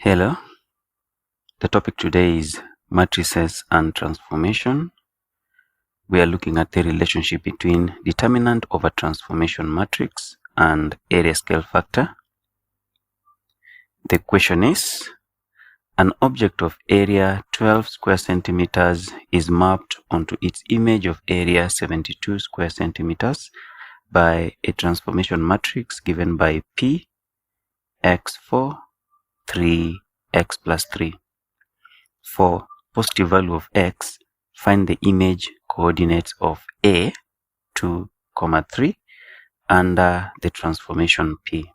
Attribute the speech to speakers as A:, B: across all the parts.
A: Hello, the topic today is matrices and transformation. We are looking at the relationship between determinant over transformation matrix and area scale factor. The question is, an object of area 12 square centimeters is mapped onto its image of area 72 square centimeters by a transformation matrix given by P, x4, 3, x plus 3. For positive value of x, find the image coordinates of a, 2, 3 under the transformation P.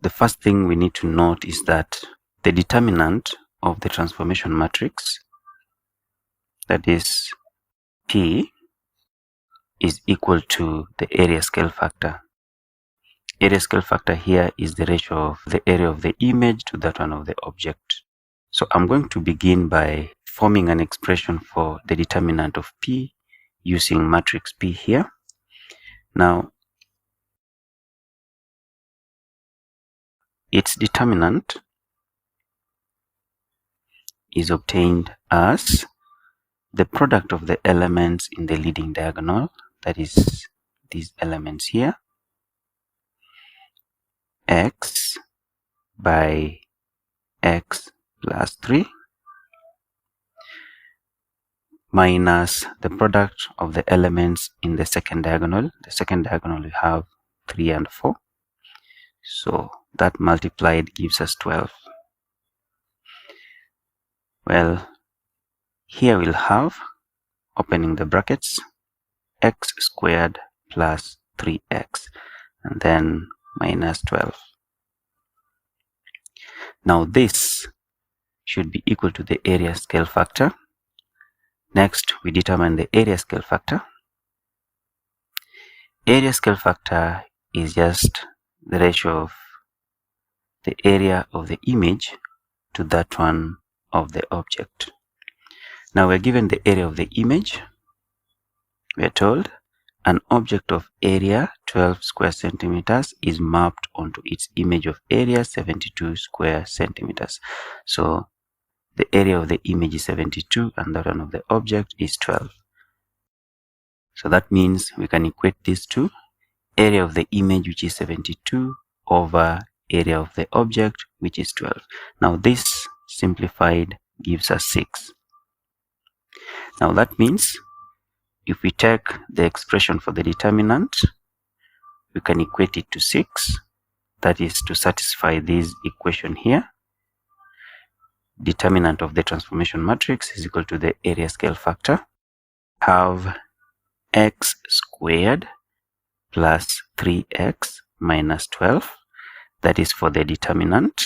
A: The first thing we need to note is that the determinant of the transformation matrix, that is P, is equal to the area scale factor. Area scale factor here is the ratio of the area of the image to that one of the object. So I'm going to begin by forming an expression for the determinant of P using matrix P here. Now, its determinant is obtained as the product of the elements in the leading diagonal, that is these elements here, x by x plus 3 minus the product of the elements in the second diagonal. The second diagonal we have 3 and 4. So that multiplied gives us 12. Well, here we'll have, opening the brackets, x squared plus 3x and then minus 12. Now this should be equal to the area scale factor. Next, we determine the area scale factor. Area scale factor is just the ratio of the area of the image to that one of the object. Now we're given the area of the image. We're told an object of area 12 square centimeters is mapped onto its image of area 72 square centimeters. So the area of the image is 72 and that one of the object is 12. So that means we can equate these to area of the image, which is 72, over area of the object, which is 12. Now this simplified gives us 6. Now that means if we take the expression for the determinant, we can equate it to 6. That is to satisfy this equation here. Determinant of the transformation matrix is equal to the area scale factor. Have x squared plus 3x minus 12. That is for the determinant.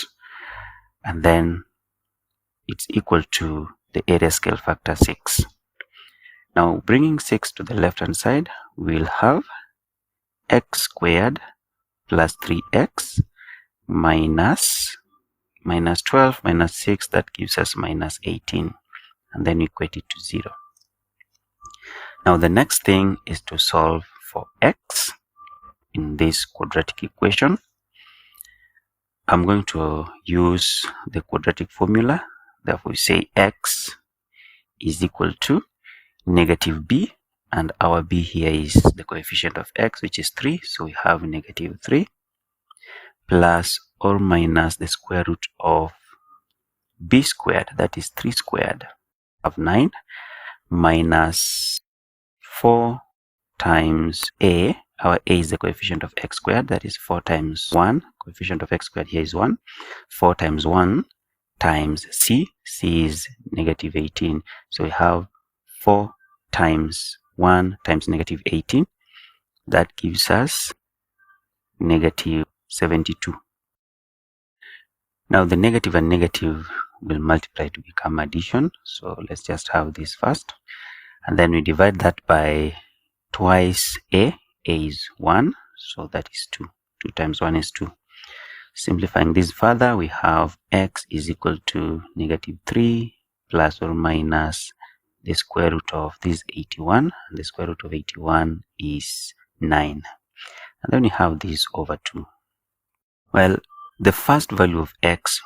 A: And then it's equal to the area scale factor 6. Now bringing 6 to the left hand side, we'll have x squared plus 3x minus 12 minus 6, that gives us minus 18, and then equate it to 0. Now the next thing is to solve for x in this quadratic equation. I'm going to use the quadratic formula. Therefore we say x is equal to negative b, and our b here is the coefficient of x, which is 3, so we have negative 3, plus or minus the square root of b squared, that is 3 squared, of 9, minus 4 times a. Our a is the coefficient of x squared, that is 4 times 1. Coefficient of x squared here is 1. 4 times 1 times c. c is negative 18. So we have 4 times 1 times negative 18. That gives us negative 72. Now the negative and negative will multiply to become addition. So let's just have this first. And then we divide that by twice a. A is 1. So that is 2. 2 times 1 is 2. Simplifying this further, we have x is equal to negative 3 plus or minus the square root of this 81. And the square root of 81 is 9. And then we have this over 2. Well, The first value of x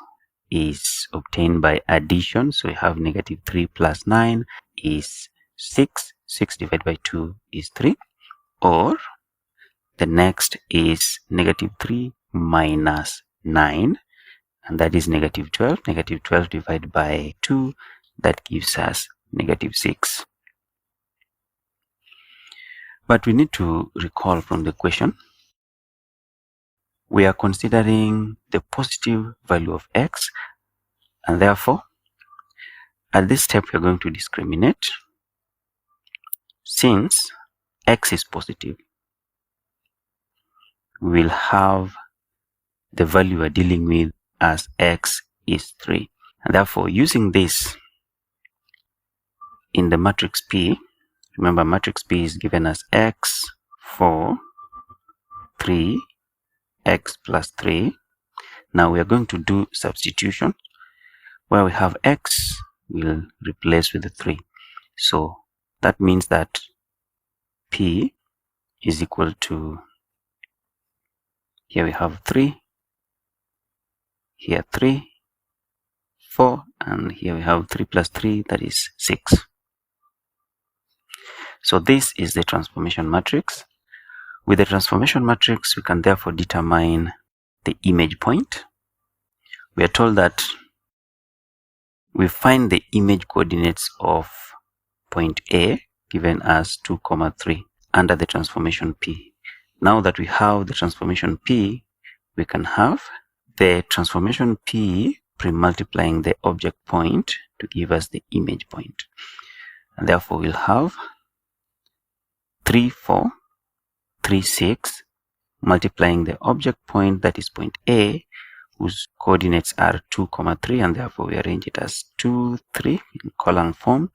A: is obtained by addition. So we have negative 3 plus 9 is 6. 6 divided by 2 is 3. Or the next is negative 3 minus 9, and that is negative 12. Negative 12 divided by 2, that gives us negative 6. But we need to recall from the question, we are considering the positive value of x, and therefore at this step we are going to discriminate. Since x is positive, we will have the value we are dealing with as x is 3. And therefore, using this in the matrix P, remember matrix P is given as x 4 3 x plus 3. Now we are going to do substitution. Where we have x, we'll replace with the 3. So that means that P is equal to, here we have 3, here 3, 4, and here we have 3 plus 3, that is 6. So this is the transformation matrix. With the transformation matrix, we can therefore determine the image point. We are told that we find the image coordinates of point A given as 2, 3 under the transformation P. Now that we have the transformation P, we can have the transformation P pre-multiplying the object point to give us the image point. And therefore we'll have 3, 4, 3, 6 multiplying the object point, that is point A, whose coordinates are 2, 3, and therefore we arrange it as 2, 3 in column form.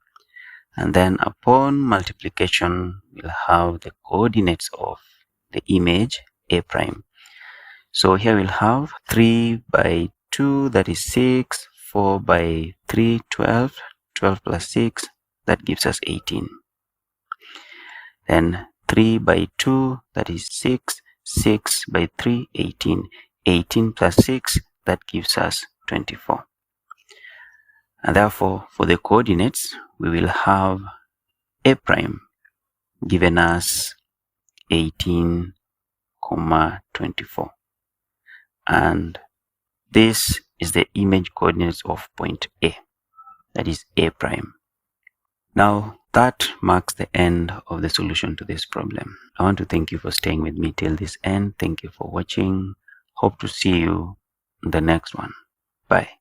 A: And then upon multiplication, we'll have the coordinates of the image A prime. So here we'll have 3 by 2, that is 6, 4 by 3, 12, 12 plus 6, that gives us 18. Then 3 by 2, that is 6, 6 by 3, 18. 18 plus 6, that gives us 24. And therefore, for the coordinates, we will have A prime given as 18, 24. And this is the image coordinates of point A, that is A prime. Now, that marks the end of the solution to this problem. I want to thank you for staying with me till this end. Thank you for watching. Hope to see you in the next one. Bye.